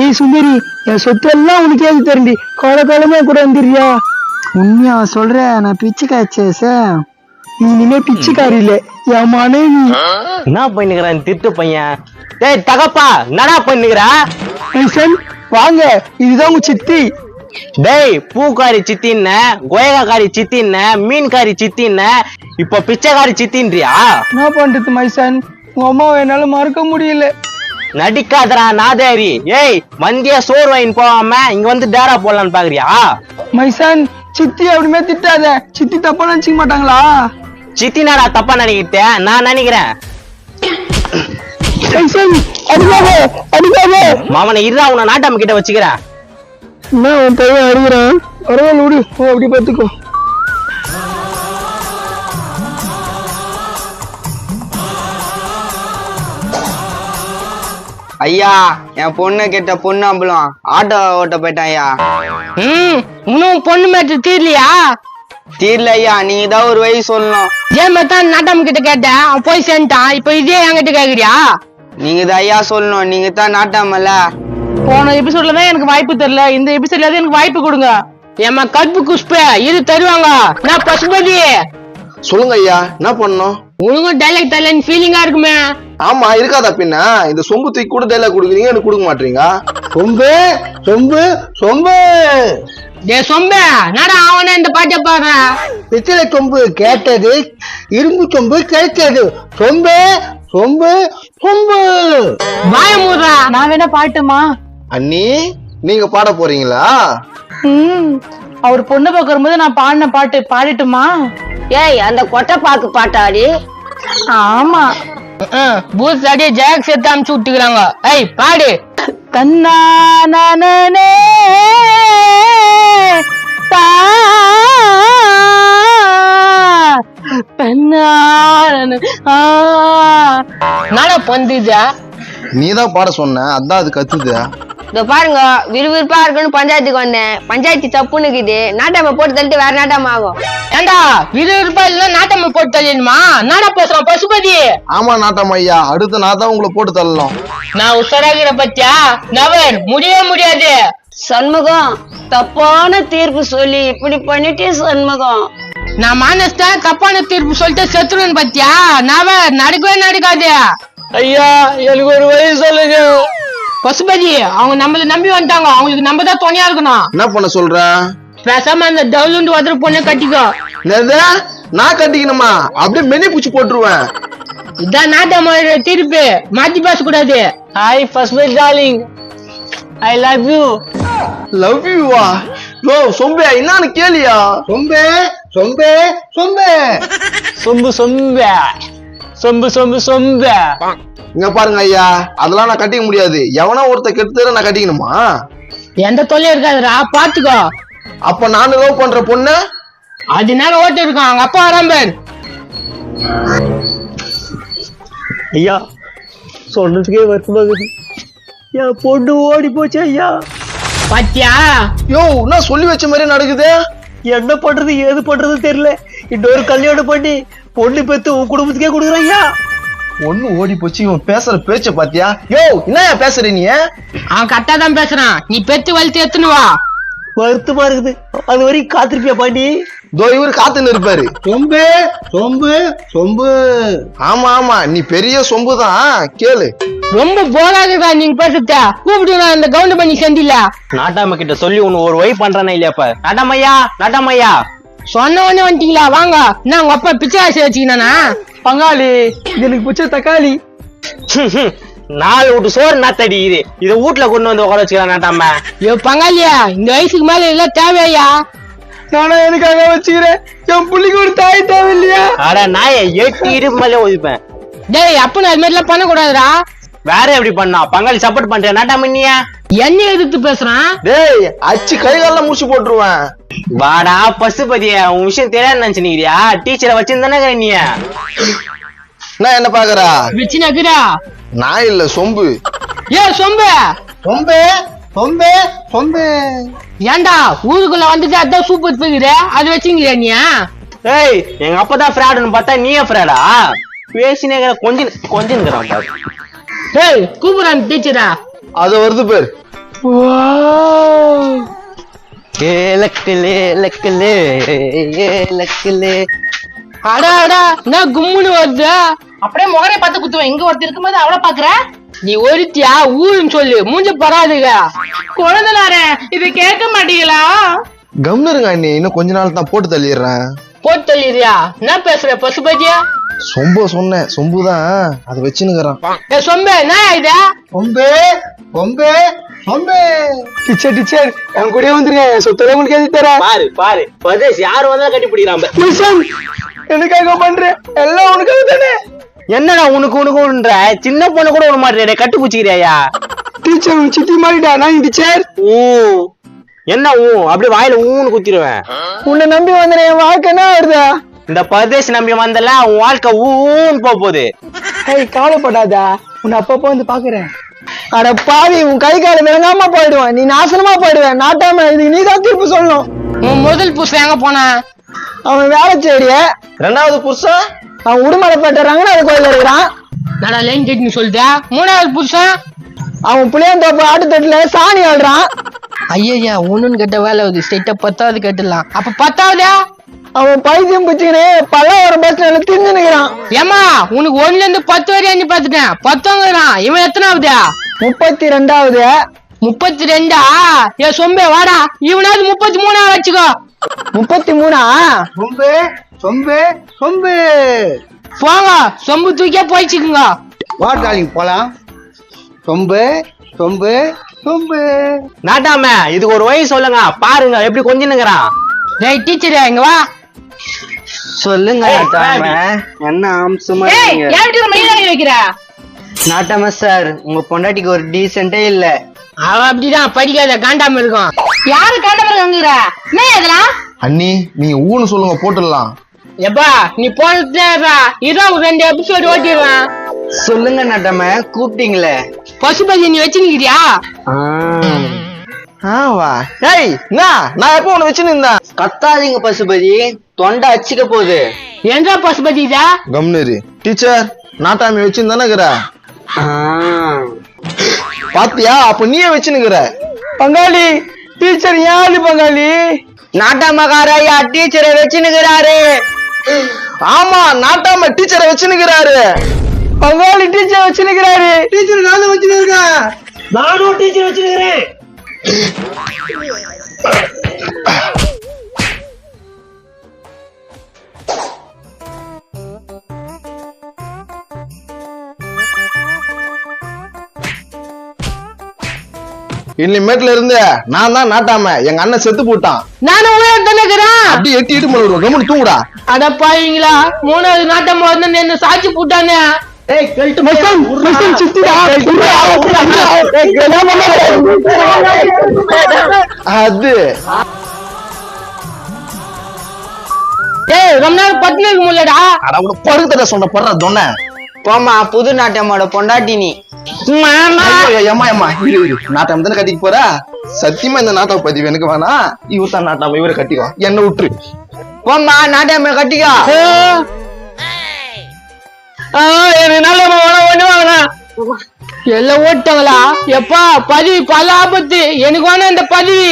ஏய் சுந்தரி, என் சொத்து எல்லாம் உனக்கு ஏது தரண்டி, காலமே கூட வந்துடுறியா? உண்மையா சொல்ற, நான் பிச்சை காய்ச்சேச. நீ இனிமே பிச்சைக்காரி இல்ல, என் மனைவி. என்ன பண்ணிக்கிறான் திட்டு பையன்? டேய் தகப்பா, என்னடா பண்ணிக்கிறா? வாங்க, இதுதான் உங்க சித்தி. டேய் பூக்காரி சித்தின்ன, கோயகாரி சித்தின்ன, மீன்காரி சித்தின்ன, இப்ப பிச்சைக்காரி சித்தின்றியா? என்ன பண்றது மைசன், உங்க அம்மாவை என்னால மறக்க முடியல. நடிக்காதரா நாதாரி. ஏய் மந்தியா சோறு வாங்கின்னு போகாம இங்க வந்து டேரா போடலான்னு பாக்குறியா? மைசன், சித்தி அப்படிமே திட்டாத, சித்தி தப்பா நினைச்சுக்க மாட்டாங்களா? சித்தி நாடா தப்பா நினைக்கிட்டேன், நான் நினைக்கிறேன். மாமனை இருடா, உன்னை நாட்டாம கிட்ட வச்சுக்கிறேன். என்ன உன் பையன் அடிக்கிறான்? பரவாயில்ல விடு, அப்படி பார்த்துக்கோ. ஐயா, என் பொண்ணு கிட்ட பொண்ணு அம்பலம் ஆட்டோ ஓட்ட போயிட்டான் ஐயா. இன்னும் பொண்ணு மேட்டு தீரலையா? தீரல ஐயா, நீங்க தான் ஒரு வழி சொல்லணும். ஏன் தான் நாட்டம் கிட்ட கேட்டேன், அவன் போய் சேர்ந்துட்டான். இப்ப இதே என்கிட்ட கேக்குறியா? நீங்க தான் ஐயா சொல்லணும், நீங்க தான் நாட்டாமல்ல. போன எபிசோட்லதான் எனக்கு வாய்ப்பு தெரியல, இந்த எபிசோட்ல எனக்கு வாய்ப்பு கொடுங்க. ஏமா கற்பு குஷ்ப இது தருவாங்க. நான் பசுபதி. சொல்லுங்க ஐயா, என்ன பண்ணணும்? உனக்கும் டைலாக் தரலன்னு ஃபீலிங்கா இருக்குமே. ஆமா, இருக்காதா பின்ன? இந்த சொம்பு தூக்கி கூட டைலாக் கொடுக்குறீங்க, எனக்கு கொடுக்க மாட்டீங்க. சொம்பு சொம்பு சொம்பு. டே சொம்ப, நாடா அவனே இந்த பாட்டை பாடுற. பித்தளை சொம்பு கேட்டது, இரும்பு சொம்பு கிடைச்சது. சொம்பு சொம்பு சொம்பு. வாய மூடுறா. நான் வேணா பாட்டுமா? அண்ணி, நீங்க பாட போறீங்களா? அவர் பொண்ணு பார்க்கும் போது நான் பாடின பாட்டு பாடிட்டுமா? ஏய், அந்த கொட்டை பாக்கு பாட்டாடி. ஆமா, பூத் அடியே ஜாக் சேர்த்து அமுச்சு விட்டுக்கிறாங்க. ஏய் பாடு. தன்னானே நானா பொந்துதா? நீதான் பாட சொன்ன, அதான் அது கத்துது. இதோ பாருங்க, விறுவிறுப்பா இருக்குன்னு பஞ்சாயத்துக்கு வந்தேன். பஞ்சாயத்து தப்புன்னுக்குது, நாட்டாம போட்டு தள்ளிட்டு வேற நாட்டாம ஆகும். ஏண்டா விறுவிறுப்பா இல்ல நாட்டாம போட்டு தள்ளிடுமா? நாடா பேசுறேன் பசுபதி. ஆமா நாட்டம் ஐயா, அடுத்து நான் தான் உங்களை போட்டு தள்ளலாம். நான் உஷாராகிற பத்தியா? நவன் முடியவே முடியாது. சண்முகம், தப்பான தீர்ப்பு சொல்லி இப்படி பண்ணிட்டே சண்முகம். நான் மானஸ்ட தப்பான தீர்ப்பு சொல்லிட்டு செத்துருவேன் பத்தியா? நவன் நடக்கவே நடக்காது. ஐயா, எனக்கு ஒரு வழி சொல்லுங்க. பசுபதி, அவங்க நம்மள நம்பி வந்துட்டாங்க, அவங்களுக்கு நம்ம தான் துணையா இருக்கணும். என்ன பண்ண சொல்ற? பேசாம அந்த டவுலுண்டு ஒருத்தர் பொண்ணு கட்டிக்கோ. நான் கட்டிக்கணுமா? அப்படியே மெனி பூச்சி போட்டுருவேன். இதான் நாட்டாம தீர்ப்பு, மாத்தி பேச கூடாது. Hi Pasupathi darling, I love you. Love யூவா? யோ சொம்பே, என்னன்னு கேளியா? சொம்பே சொம்பே சொம்பே. சொம்பு சொம்பே சொம்பு சொம்பு சொம்பே. இங்க பாருங்க ஐயா, அதெல்லாம் நான் கட்டிக்க முடியாது. எவனா ஒருத்த கெடுத்து நான் கட்டிக்கணுமா? எந்த தொல்லையும் இருக்காதுடா, பாத்துக்கோ. அப்ப நான் லவ் பண்ற பொண்ணு அதனால ஓட்டு இருக்கான், அவங்க அப்பா வராம்பர். ஐயா, சொல்றதுக்கே வருத்தமாகுது. என் பொண்ணு ஓடி போச்சு ஐயா. பாத்தியா? யோ, என்ன சொல்லி வச்ச மாதிரி நடக்குது? என்ன பண்றது ஏது பண்றது தெரியல. இன்னொரு கல்யாணம் பண்ணி பொண்ணு பெத்து உன் குடும்பத்துக்கே கொடுக்குறேன் ஐயா. ஒண்ணு ஓடி போச்சு. இவன் பேசுற பேச்ச பாத்தியா? யோ, என்ன பேசுற நீ? அவன் கரெக்டா தான் பேசுறான். நீ பெத்து வளர்த்து எத்துனு வா. வருத்தமா இருக்குது, அது வரைக்கும் காத்திருப்பியா பாண்டி? தோ இவரு காத்துன்னு இருப்பாரு. சொம்பு சொம்பு சொம்பு. ஆமா ஆமா, நீ பெரிய சொம்புதான், கேளு. ரொம்ப போராடுறா நீங்க பேசுறத. கூப்பிட்டு இந்த கவுண்ட் பண்ணி செந்தில நாட்டாம கிட்ட சொல்லி உன்னை ஒரு வழி பண்றானே இல்லையாப்ப? நாட்டாமையா, நாட்டாமையா சொன்ன உடனே வந்துட்டீங்களா? வாங்க. என்ன உங்க அப்பா பிச்சை ஆசை வச்சுக்கினானா? பங்காளி, இது எனக்கு பிடிச்ச தக்காளி. 4 வீட்டு சோறு நாத்தடி இது. இத வீட்டுல கொண்டு வந்து உட்கார வச்சுக்கலாம் நாட்டாம. ஐயோ பங்காளியா, இந்த வயசுக்கு மேல எல்லாம் தேவையா? நானா எனக்காக வச்சுக்கிறேன், என் புள்ளிக்கு ஒரு தாய் தேவை இல்லையா? அட நாயை 8 இடுப்பு மேலே ஒதுப்பேன். டேய் அப்ப அது மாதிரி எல்லாம் பண்ணக்கூடாதுடா. வேற எப்படி பண்ணா? பங்காளி சப்போர்ட் பண்றியா நாட்டாம? நீயா என்ன எதிர்த்து பேசுறான்? டேய், அச்சு கைகால முடிச்சு போட்டுருவேன். வாடா பசுபதிய, உன் விஷயம் தெரியாது நினைச்சுனியா? டீச்சரை வச்சிருந்தானே நீ. நான் என்ன பாக்குறா? வச்சுனாக்குறா. நான் இல்ல, சொம்பு. ஏ சொம்பு சொம்பு சொம்பு சொம்பு. ஏண்டா ஊருக்குள்ள வந்துட்டு அதான் சூப்பர் போகிற, அது வச்சுங்கிறியா நீ? ஏய், எங்க அப்பதான் ஃப்ராடுன்னு பார்த்தா நீயே ஃப்ராடா? பேசினே கொஞ்சம் கொஞ்சம். ஏய் கூப்பிடுறான் டீச்சரா. அது வருது பேர். லக்கலே லக்கலே லக்கலே. அடா அடா என்ன கும்முன்னு வருது. அப்படியே முகரை பார்த்து குத்துவேன். இங்க ஒருத்தர் இருக்கும்போது அவளை பாக்குற. நீ ஒருத்தியா ஊருன்னு சொல்லு, மூஞ்ச பராதுங்க. குழந்தைனாரே இதை கேட்க மாட்டீங்களா? கம்னருங்க அண்ணி, இன்னும் கொஞ்ச நாள் தான் போட்டு தள்ளிடுறேன். போட்டு தள்ளிடுறியா? என்ன பேசுற பசுபதியா? சொம்ப சொன்னேன், சொம்புதான் அதை வச்சுன்னுக்குறான். ஏ சொம்பே என்ன இது? பொம்பே பொம்பே பொம்பே. டீச்சர் டீச்சர் என் கூட வந்துருங்க, என் சொத்துல உங்களுக்கு எழுதி தரேன். பாரு பாரு பதேஷ் யாரு வந்தா கட்டி பிடிக்கிறான். எனக்காக பண்றேன், எல்லாம் உனக்காக தானே. என்னடா உனக்கு உனக்குன்ற சின்ன பொண்ணு கூட விட மாட்டேன், கட்டு பூச்சிக்கிறியா? டீச்சர் உன் சித்தி மாறிட்டா நான் டீச்சர். என்ன அப்படியே வாயில ஊன்னு குத்திடுவேன். உன்னை நம்பி வந்தேன், என் வாழ்க்கை என்ன வருதா? இந்த பதேஷ் நம்பி வந்தல உன் வாழ்க்கை ஊன்னு போகுது. ஏய் கவலைப்படாதா, உன்னை அப்பப்போ வந்து பாக்குறேன். அட பாவி, உன் கை கால விளங்காம போயிடுவேன், நீ நாசனமா போயிடுவேன். நாட்டாம இதுக்கு நீதான் தீர்ப்பு சொல்லணும். உன் முதல் புருஷன் எங்க போன? அவன் வேலை செய்ய. ரெண்டாவது புருஷன் அவன் உடுமலைப்பேட்டை ரங்கநாத கோயில இருக்கிறான். நடா லைன் கேட்டு சொல்லிட்டா. மூணாவது புருஷன் அவன் புளியந்தோப்பு ஆட்டுத்தட்டுல சாணி ஆடுறான். ஐயா ஒண்ணுன்னு கேட்ட வேலை ஆகுது, ஸ்ட்ரைட்டா 10வது கேட்டுலாம். அப்ப 10வதா? அவன் பைத்தியம் பிச்சுக்கினே பல்லாவரம் பஸ் ஸ்டாண்ட்ல திரிஞ்சு நிக்கிறான். ஏமா உனக்கு 1ல இருந்து 10 வரையும் எண்ணி பாத்துட்டேன். 10ங்கிறான். இவன் எத்தனாவதா? 32வது. 32ஆ? ஏ சொம்பே வாடா, இவனாவது 33ஆ வச்சுக்கோ. 33ஆ? சொம்பே சொம்பே சொம்பே. போங்க, சொம்பு தூக்கியா போயிச்சுக்குங்க. வா டாலிங் போலாம். சொம்பே சொம்பே சொம்பே. நாட்டாம இதுக்கு ஒரு வழி சொல்லுங்க, பாருங்க எப்படி கொஞ்சினுங்கிறான். டேய் டீச்சர் இங்க வா. சொல்லுங்க நாட்டாம, என்ன அம்சமா ஏய் இருக்கீங்க? யார்கிட்ட மயிலாடி வைக்கிற? நாட்டாம சார், உங்க பொண்டாட்டிக்கு ஒரு டீசென்ட்டே இல்ல. அவ அப்படிதான் படிக்காத காண்டாம இருக்கும். யாரு காண்டாம இருக்காங்கற? என்ன இதெல்லாம்? அண்ணி நீங்க ஊன்னு சொல்லுங்க, போட்டுடலாம். எப்பா நீ போனதேடா, இதான் ஒரு 2 எபிசோட் ஓட்டிடுவேன். சொல்லுங்க நாட்டாம, கூப்பிட்டீங்களே. பசுபதி நீ வச்சுக்கிறியா? வா. ஏய் நான் எப்போ உன்னை வச்சுன்னு இருந்தேன்? கத்தாதீங்க பசுபதி, தொண்டை அச்சிக்க போகுது. என்ற பசுபதி இதா? கம்னரு டீச்சர், நாட்டாமி வச்சுன்னு பாத்தியா? அப்ப நீயே வச்சுன்னுக்குற. பங்காளி டீச்சர் யாரு பங்காளி? நாட்டாமக்காரையா டீச்சரை வச்சுன்னுக்கிறாரு. ஆமா, நாட்டாம டீச்சரை வச்சுன்னுக்குறாரு. பங்காளி டீச்சர் வச்சுக்கிறாரு. டீச்சர் நானும் வச்சுருக்கேன். நானும் டீச்சர் வச்சிருக்கிறேன். இனிமேட்ல இருந்து நான் தான் நாட்டாம. எங்க அண்ணன் செத்து போட்டான். நானும் உயிர் தானேக்கிறேன். அப்படி எட்டி இட்டு வருவோம். கம்முனு தூங்குடா. அட பாவீங்களா, 3வது நாட்டம் வந்து என்ன சாட்சி போட்டானே. அது ஏய் ரொம்ப நாள் பத்தினி இருக்க முடியலடா. பருத்தட சொன்ன படுற தொன்ன. போமா, புது நாட்டாமோட பொண்டாட்டி நீ. நாட்டம் தானே கட்டிக்கு போற. சத்தியமா இந்த நாட்டாவை பதிவு எனக்கு வேணா. இவர் தான் நாட்டாம, இவரை கட்டிக்கோ, என்ன விட்டுரு. போமா, நாட்டாம கட்டிக்கோ. எல்லாம் ஓட்டாங்களா? எப்பா பதவி பல ஆபத்து, எனக்கு வேணா இந்த பதவி.